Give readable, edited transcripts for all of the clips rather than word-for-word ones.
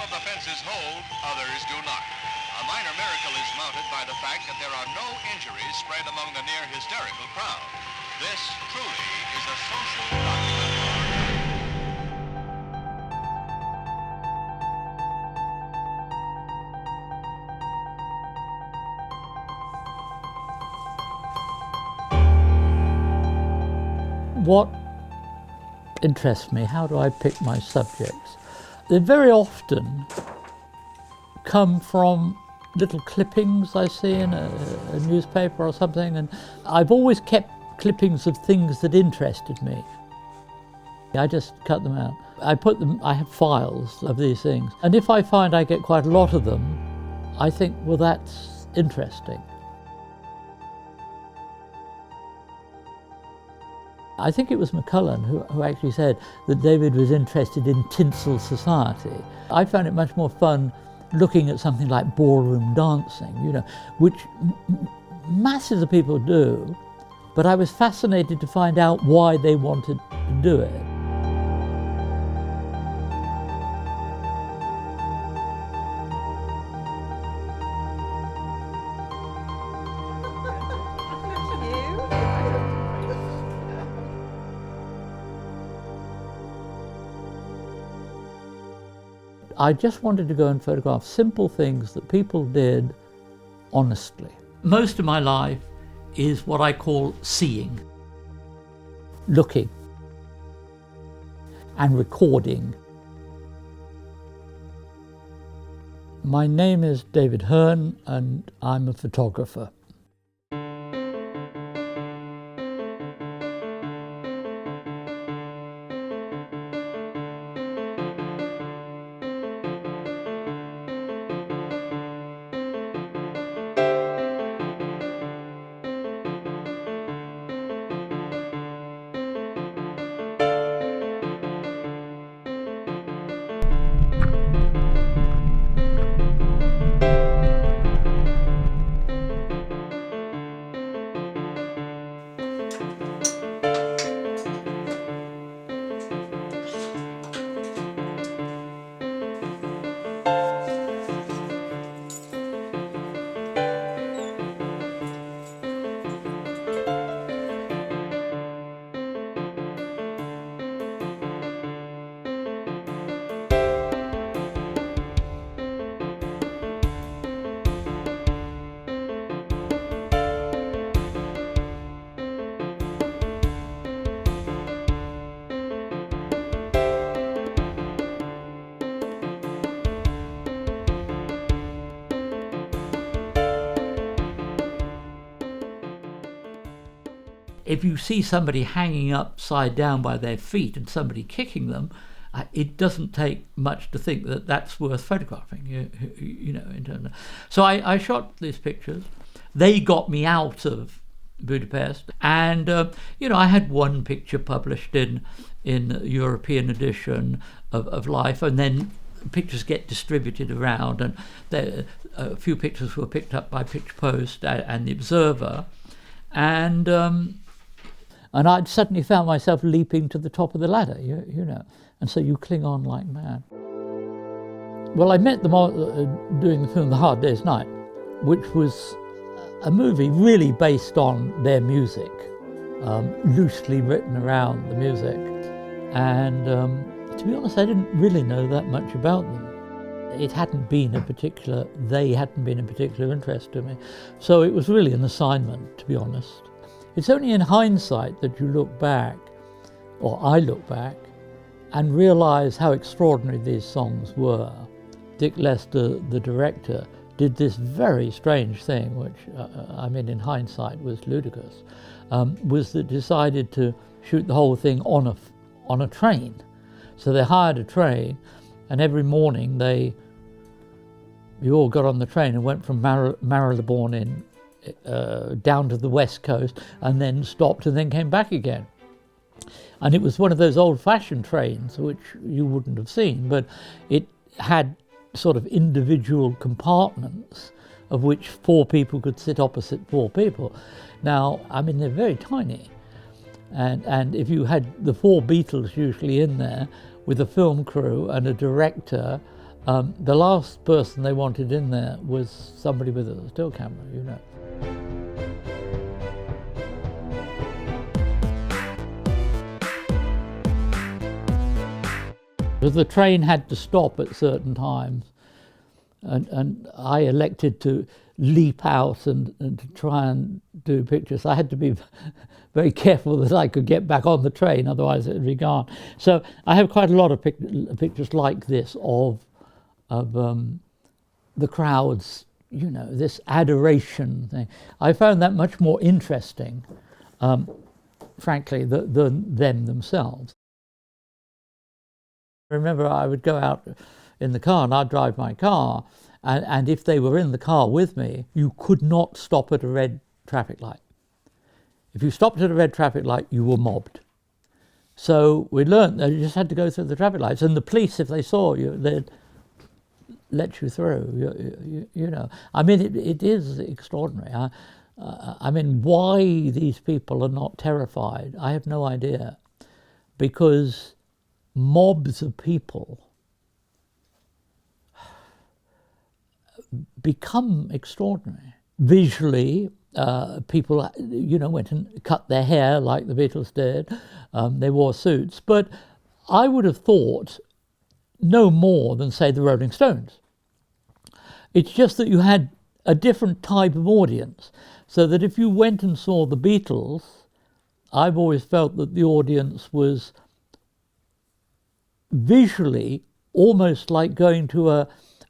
of the fences hold, others do not. A minor miracle is mounted by the fact that there are no injuries spread among the near hysterical crowd. This truly is a social document. What interests me, how do I pick my subjects? They very often come from little clippings I see in a newspaper or something, and I've always kept clippings of things that interested me. I just cut them out. I have files of these things, and if I find I get quite a lot of them, I think, well, that's interesting. I think it was McCullum who actually said that David was interested in tinsel society. I found it much more fun looking at something like ballroom dancing, which masses of people do, but I was fascinated to find out why they wanted to do it. I just wanted to go and photograph simple things that people did honestly. Most of my life is what I call seeing, looking, and recording. My name is David Hurn, and I'm a photographer. If you see somebody hanging upside down by their feet and somebody kicking them, it doesn't take much to think that that's worth photographing. In terms of, so I shot these pictures. They got me out of Budapest, and I had one picture published in the European edition of Life, and then pictures get distributed around, and a few pictures were picked up by Pitch Post and the Observer, and I'd suddenly found myself leaping to the top of the ladder, and so you cling on like mad. Well, I met them all doing the film The Hard Day's Night, which was a movie really based on their music, loosely written around the music, and to be honest, I didn't really know that much about them. They hadn't been a particular interest to me, so it was really an assignment, to be honest. It's only in hindsight that you look back, or I look back, and realise how extraordinary these songs were. Dick Lester, the director, did this very strange thing, which, in hindsight was ludicrous, was that decided to shoot the whole thing on a train. So they hired a train, and every morning you all got on the train and went from Marylebone down to the west coast, and then stopped and then came back again. And it was one of those old-fashioned trains which you wouldn't have seen, but it had sort of individual compartments of which 4 people could sit opposite 4 people. Now, they're very tiny, and if you had the 4 Beatles usually in there with a film crew and a director The last person they wanted in there was somebody with a still camera, you know. The train had to stop at certain times, and I elected to leap out and to try and do pictures. I had to be very careful that I could get back on the train, otherwise it would be gone. So I have quite a lot of pictures like this of the crowds, you know, this adoration thing. I found that much more interesting, frankly, than them themselves. I remember I would go out in the car and I'd drive my car, and if they were in the car with me, you could not stop at a red traffic light. If you stopped at a red traffic light, you were mobbed. So we learned that you just had to go through the traffic lights, and the police, if they saw you, they'd let you through. You know, I mean, it is extraordinary. I mean, why these people are not terrified, I have no idea, because mobs of people become extraordinary. Visually, people, you know, went and cut their hair like the Beatles did. They wore suits, but I would have thought no more than, say, the Rolling Stones. It's just that you had a different type of audience, so that if you went and saw the Beatles, I've always felt that the audience was visually almost like going to a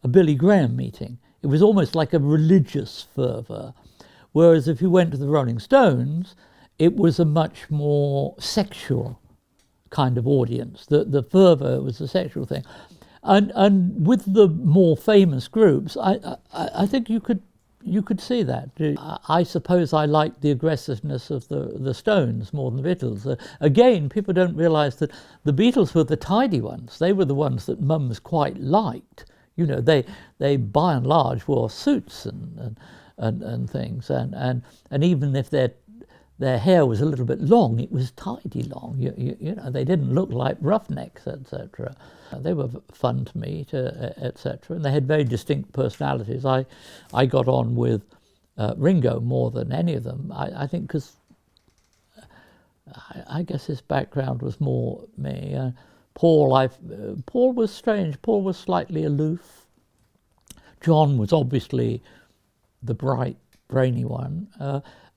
Billy Graham meeting. It was almost like a religious fervour, whereas if you went to the Rolling Stones, it was a much more sexual kind of audience. The fervour was a sexual thing. And with the more famous groups, I think you could see that. I suppose I liked the aggressiveness of the Stones more than the Beatles. Again, people don't realise that the Beatles were the tidy ones. They were the ones that mums quite liked. You know, they by and large wore suits and things, and even if their hair was a little bit long, it was tidy long. You know, they didn't look like roughnecks, etc. They were fun to meet, etc. And they had very distinct personalities. I got on with Ringo more than any of them. I think because I guess his background was more me. Paul was strange. Paul was slightly aloof. John was obviously the bright, brainy one.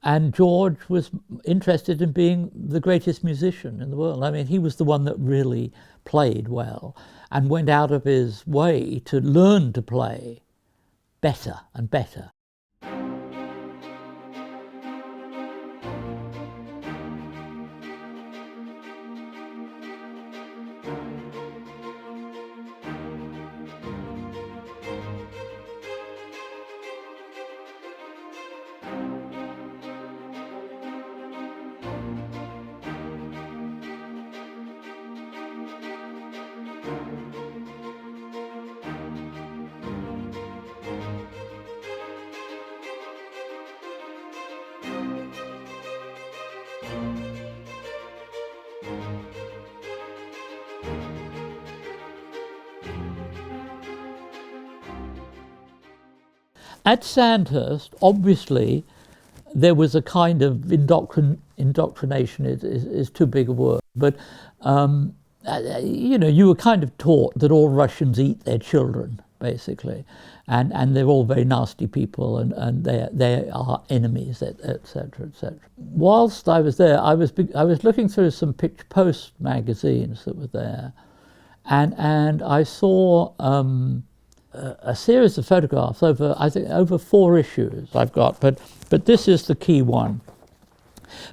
And George was interested in being the greatest musician in the world. I mean, he was the one that really played well and went out of his way to learn to play better and better. At Sandhurst, obviously, there was a kind of indoctrination is too big a word, but you know, you were kind of taught that all Russians eat their children, basically, and they're all very nasty people, and they are enemies, etc., etc. Whilst I was there, I was looking through some Picture Post magazines that were there, and I saw a series of photographs over 4 issues I've got, but this is the key one.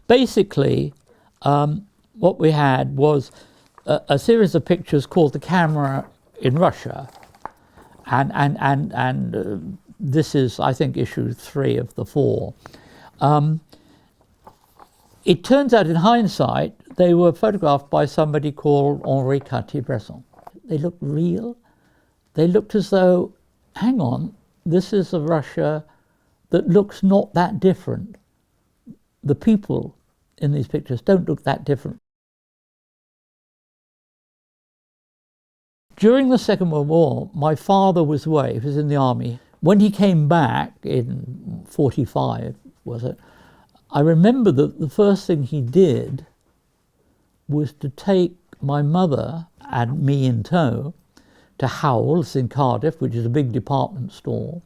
Basically, what we had was a series of pictures called The Camera in Russia, and this is, I think, issue 3 of the 4. It turns out, in hindsight, they were photographed by somebody called Henri Cartier-Bresson. They looked real. They looked as though, hang on, this is a Russia that looks not that different. The people in these pictures don't look that different. During the Second World War, my father was away, he was in the army. When he came back in 45, was it, I remember that the first thing he did was to take my mother and me in tow to Howells in Cardiff, which is a big department store,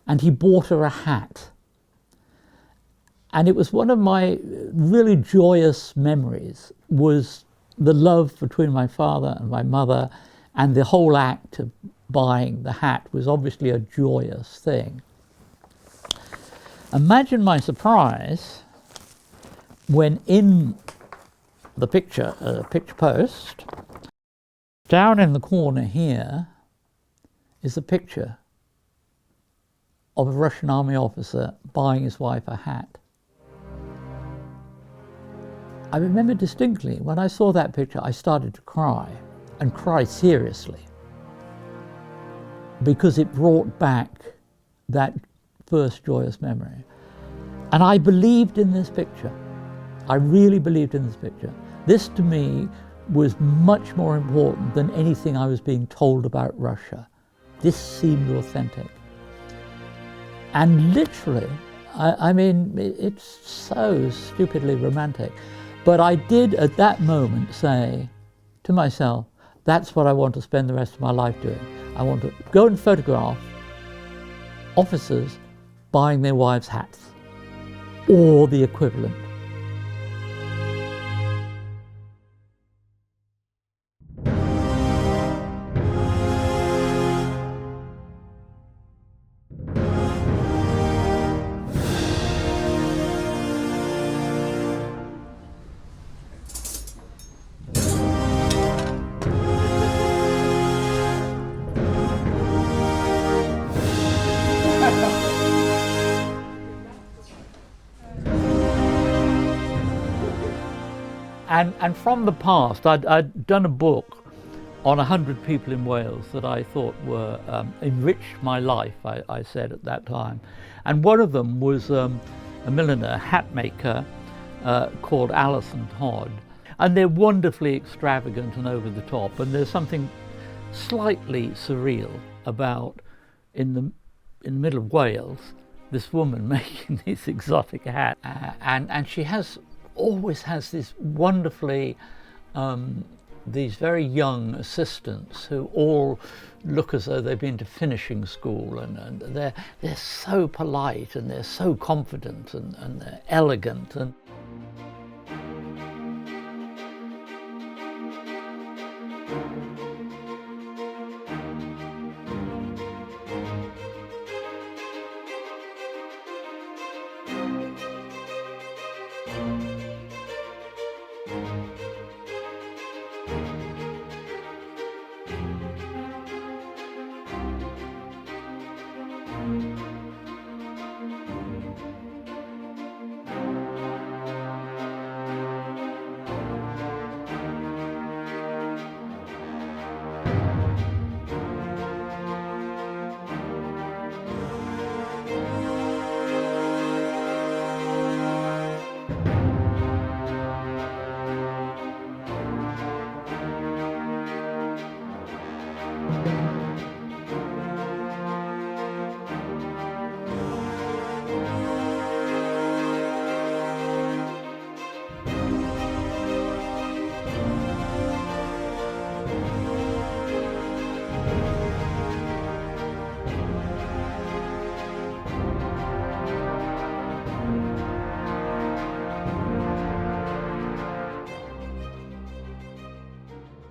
and he bought her a hat. And it was one of my really joyous memories, was the love between my father and my mother, and the whole act of buying the hat was obviously a joyous thing. Imagine my surprise when in the picture post, down in the corner here is a picture of a Russian army officer buying his wife a hat. I remember distinctly when I saw that picture, I started to cry, and cry seriously, because it brought back that first joyous memory. And I believed in this picture. I really believed in this picture. This to me was much more important than anything I was being told about Russia. This seemed authentic. And literally, I mean, it's so stupidly romantic, but I did at that moment say to myself, that's what I want to spend the rest of my life doing. I want to go and photograph officers buying their wives' hats, or the equivalent. And from the past, I'd done a book on 100 people in Wales that I thought were enriched my life, I said at that time. And one of them was a milliner, hat maker called Alison Todd. And they're wonderfully extravagant and over the top. And there's something slightly surreal about, in the middle of Wales, this woman making these exotic hats. And she always has this wonderfully, these very young assistants who all look as though they've been to finishing school, and they're so polite, and they're so confident, and they're elegant. And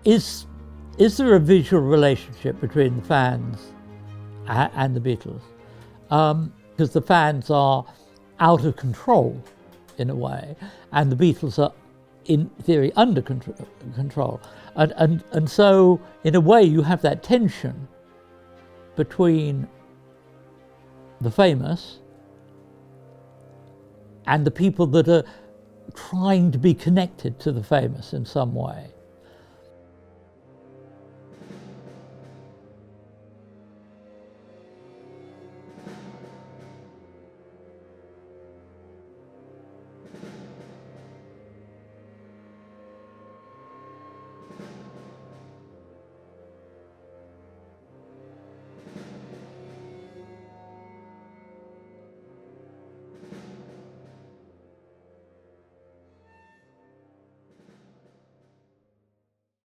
is there a visual relationship between the fans and the Beatles? Because the fans are out of control in a way, and the Beatles are in theory under control. And so in a way you have that tension between the famous and the people that are trying to be connected to the famous in some way.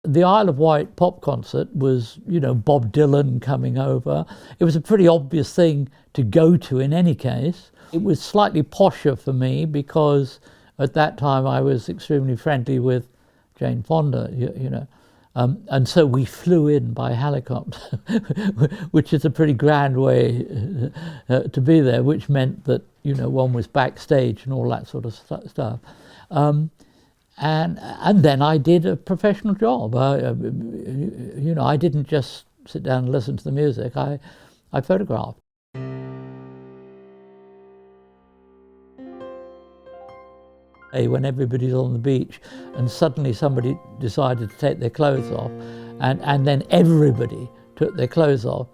the Isle of Wight pop concert was, Bob Dylan coming over. It was a pretty obvious thing to go to in any case. It was slightly posher for me because at that time I was extremely friendly with Jane Fonda, and so we flew in by helicopter, which is a pretty grand way to be there, which meant that, one was backstage and all that sort of stuff. And then I did a professional job. I didn't just sit down and listen to the music. I photographed. When everybody's on the beach and suddenly somebody decided to take their clothes off, and then everybody took their clothes off,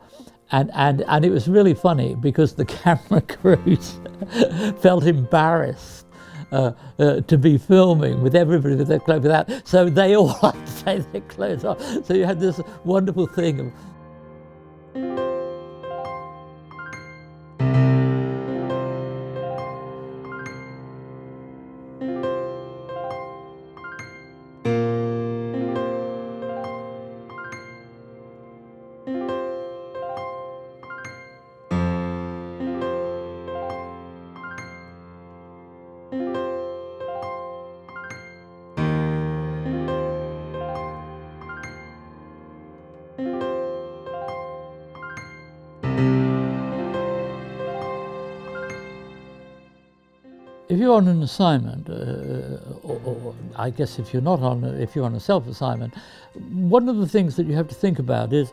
and it was really funny because the camera crews felt embarrassed to be filming with everybody with their clothes without, so they all had to take their clothes off. So you had this wonderful thing of if you're on an assignment, or I guess if you're on a self-assignment, one of the things that you have to think about is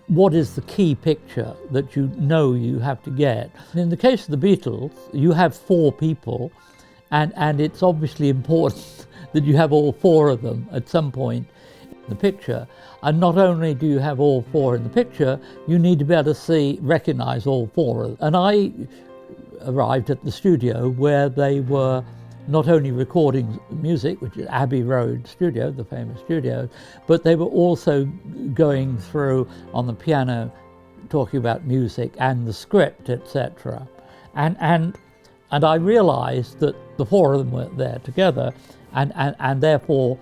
what is the key picture that you have to get. In the case of the Beatles, you have 4 people, and it's obviously important that you have all 4 of them at some point in the picture. And not only do you have all 4 in the picture, you need to be able to recognize all 4 of them. And I arrived at the studio where they were not only recording music, which is Abbey Road studio, the famous studio, but they were also going through on the piano, talking about music and the script, etc. And I realized that the 4 of them were there together, and therefore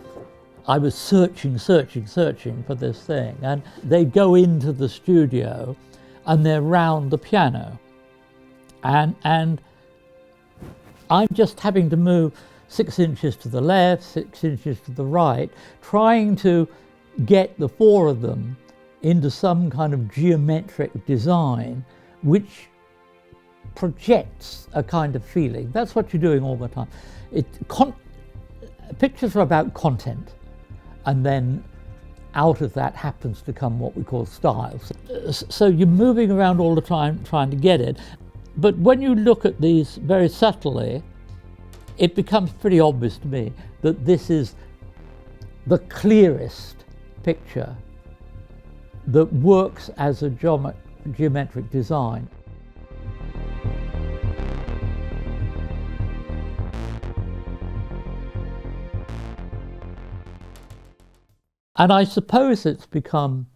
I was searching for this thing. And they go into the studio and they're round the piano. And I'm just having to move 6 inches to the left, 6 inches to the right, trying to get the 4 of them into some kind of geometric design which projects a kind of feeling. That's what you're doing all the time. Pictures are about content, and then out of that happens to come what we call styles. So you're moving around all the time trying to get it. But when you look at these very subtly, it becomes pretty obvious to me that this is the clearest picture that works as a geometric design. And I suppose it's become,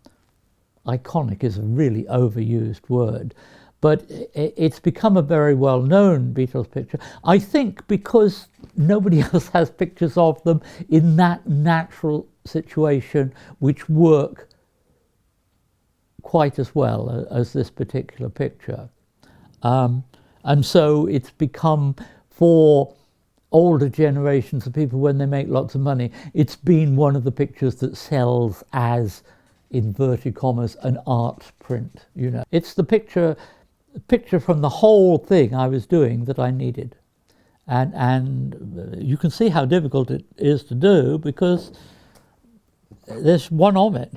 iconic is a really overused word, but it's become a very well-known Beatles picture. I think because nobody else has pictures of them in that natural situation which work quite as well as this particular picture. And so it's become, for older generations of people, when they make lots of money, it's been one of the pictures that sells as, inverted commas, an art print. It's the picture from the whole thing I was doing that I needed, and you can see how difficult it is to do because there's one of it,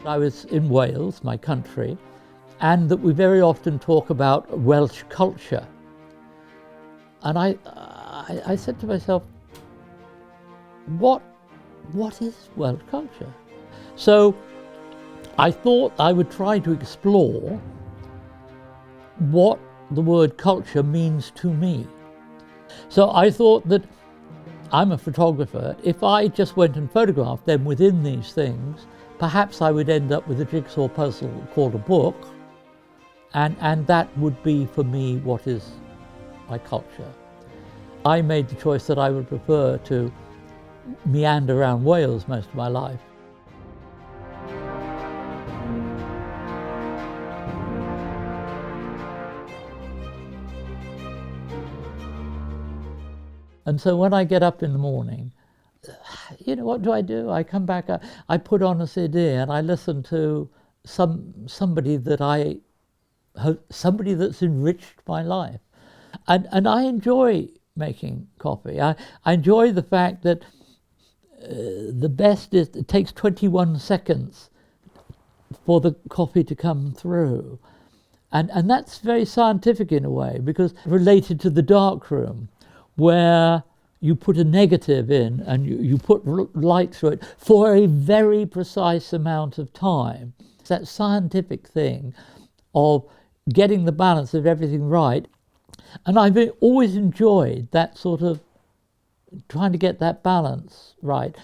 I was in Wales, my country, and that we very often talk about Welsh culture. And I said to myself, what is Welsh culture? So I thought I would try to explore what the word culture means to me. So I thought that I'm a photographer. If I just went and photographed them within these things, perhaps I would end up with a jigsaw puzzle called a book, and that would be for me what is my culture. I made the choice that I would prefer to meander around Wales most of my life. And so when I get up in the morning, what do? I come back, I put on a CD and I listen to somebody that's enriched my life. And I enjoy making coffee. I enjoy the fact that the best is, it takes 21 seconds for the coffee to come through. And that's very scientific in a way, because related to the darkroom, where you put a negative in and you put light through it for a very precise amount of time. It's that scientific thing of getting the balance of everything right. And I've always enjoyed that sort of trying to get that balance right.